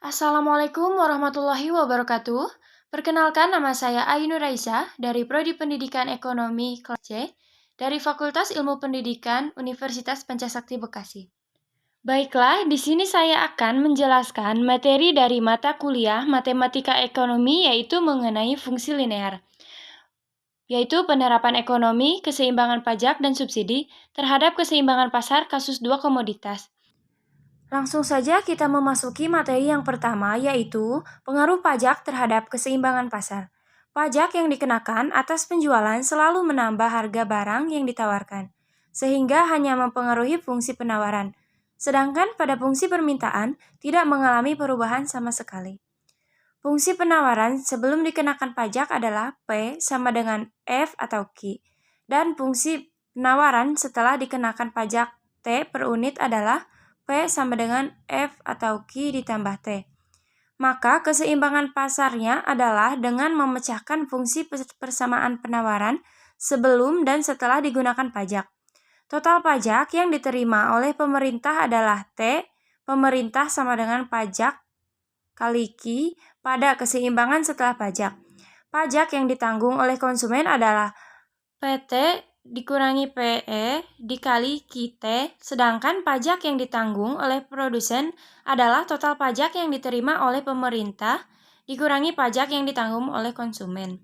Assalamualaikum warahmatullahi wabarakatuh. Perkenalkan, nama saya Ainur Raisa dari Prodi Pendidikan Ekonomi kelas C dari Fakultas Ilmu Pendidikan Universitas Pancasakti Bekasi. Baiklah, di sini saya akan menjelaskan materi dari mata kuliah Matematika Ekonomi yaitu mengenai fungsi linear, yaitu penerapan ekonomi, keseimbangan pajak dan subsidi terhadap keseimbangan pasar kasus dua komoditas. Langsung saja kita memasuki materi yang pertama, yaitu pengaruh pajak terhadap keseimbangan pasar. Pajak yang dikenakan atas penjualan selalu menambah harga barang yang ditawarkan, sehingga hanya mempengaruhi fungsi penawaran. Sedangkan pada fungsi permintaan tidak mengalami perubahan sama sekali. Fungsi penawaran sebelum dikenakan pajak adalah P sama dengan F atau Q, dan fungsi penawaran setelah dikenakan pajak T per unit adalah P sama dengan F atau Q ditambah T. Maka keseimbangan pasarnya adalah dengan memecahkan fungsi persamaan penawaran sebelum dan setelah digunakan pajak. Total pajak yang diterima oleh pemerintah adalah T, pemerintah sama dengan pajak kali Q pada keseimbangan setelah pajak. Pajak yang ditanggung oleh konsumen adalah PT dikurangi PE dikali QT, sedangkan pajak yang ditanggung oleh produsen adalah total pajak yang diterima oleh pemerintah dikurangi pajak yang ditanggung oleh konsumen.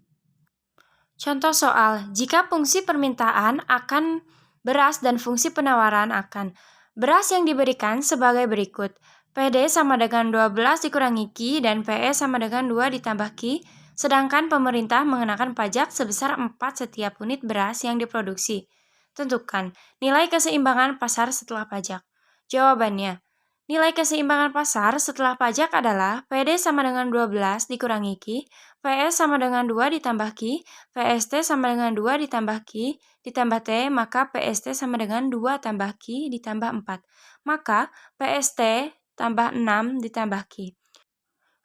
Contoh soal, jika fungsi permintaan akan beras dan fungsi penawaran akan beras yang diberikan sebagai berikut. PD sama dengan 12 dikurangi Q dan PE sama dengan 2 ditambah Q, sedangkan pemerintah mengenakan pajak sebesar 4 setiap unit beras yang diproduksi. Tentukan nilai keseimbangan pasar setelah pajak. Jawabannya, nilai keseimbangan pasar setelah pajak adalah PD sama dengan 12 dikurangi Q, PS sama dengan 2 ditambah Q, PST sama dengan 2 ditambah Q, ditambah T, maka PST sama dengan 2 tambah Q ditambah 4. Maka PST tambah 6 ditambah Q.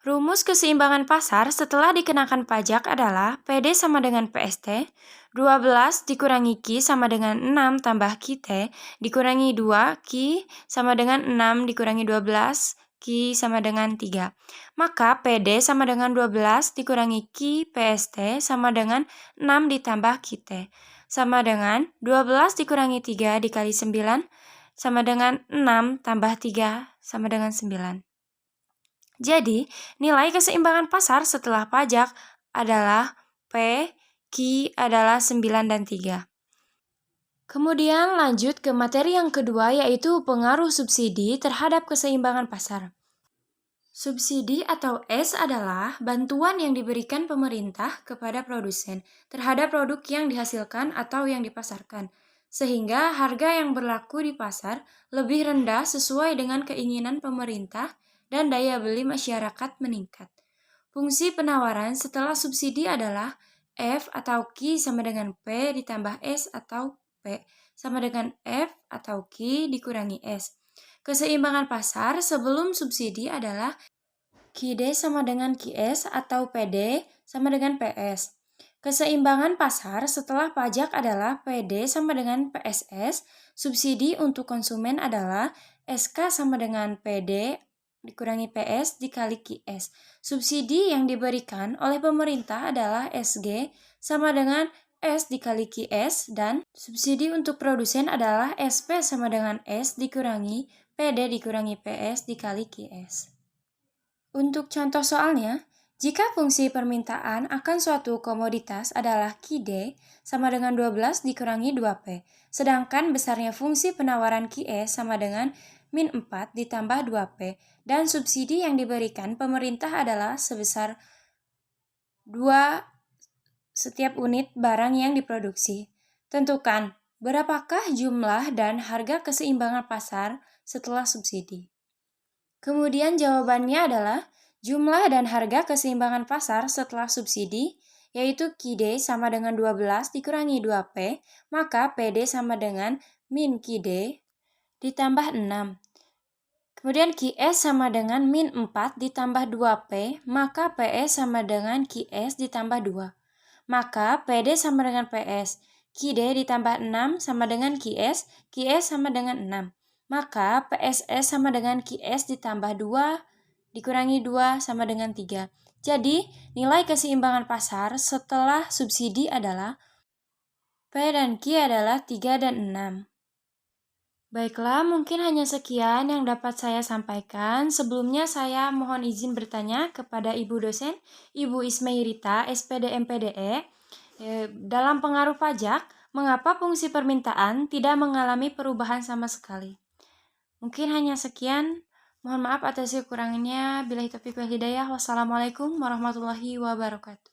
Rumus keseimbangan pasar setelah dikenakan pajak adalah PD sama dengan PST, 12 dikurangi Q sama dengan 6 tambah QT, dikurangi 2, Q sama dengan 6 dikurangi 12, Q sama dengan 3. Maka PD sama dengan 12 dikurangi Q PST sama dengan 6 ditambah QT, sama dengan 12 dikurangi 3 dikali 9, sama dengan 6 tambah 3 sama dengan 9. Jadi, nilai keseimbangan pasar setelah pajak adalah P, Q adalah 9 dan 3. Kemudian lanjut ke materi yang kedua, yaitu pengaruh subsidi terhadap keseimbangan pasar. Subsidi atau S adalah bantuan yang diberikan pemerintah kepada produsen terhadap produk yang dihasilkan atau yang dipasarkan, sehingga harga yang berlaku di pasar lebih rendah sesuai dengan keinginan pemerintah dan daya beli masyarakat meningkat. Fungsi penawaran setelah subsidi adalah F atau Q sama dengan P ditambah S atau P sama dengan F atau Q dikurangi S. Keseimbangan pasar sebelum subsidi adalah QD sama dengan QS atau PD sama dengan PS. Keseimbangan pasar setelah pajak adalah PD sama dengan PSS, subsidi untuk konsumen adalah SK sama dengan PD dikurangi PS dikali QS. Subsidi yang diberikan oleh pemerintah adalah SG sama dengan S dikali QS, dan subsidi untuk produsen adalah SP sama dengan S dikurangi PD dikurangi PS dikali QS. Untuk contoh soalnya, jika fungsi permintaan akan suatu komoditas adalah QD sama dengan 12 dikurangi 2P, sedangkan besarnya fungsi penawaran QE sama dengan min 4 ditambah 2P, dan subsidi yang diberikan pemerintah adalah sebesar 2 setiap unit barang yang diproduksi. Tentukan berapakah jumlah dan harga keseimbangan pasar setelah subsidi. Kemudian jawabannya adalah jumlah dan harga keseimbangan pasar setelah subsidi, yaitu QD sama dengan 12 dikurangi 2P, maka PD sama dengan min QD ditambah 6. Kemudian QS sama dengan min 4 ditambah 2P, maka PS sama dengan QS ditambah 2. Maka PD sama dengan PS, QD ditambah 6 sama dengan QS, QS sama dengan 6. Maka PSS sama dengan QS ditambah 2 dikurangi 2 sama dengan 3. Jadi, nilai keseimbangan pasar setelah subsidi adalah P dan Q adalah 3 dan 6. Baiklah, mungkin hanya sekian yang dapat saya sampaikan. Sebelumnya saya mohon izin bertanya kepada Ibu dosen, Ibu Ismairita, SPD MPDE. Dalam pengaruh pajak, mengapa fungsi permintaan tidak mengalami perubahan sama sekali? Mungkin hanya sekian. Mohon maaf atas kekurangannya. Billahi taufiq wal hidayah. Wassalamualaikum warahmatullahi wabarakatuh.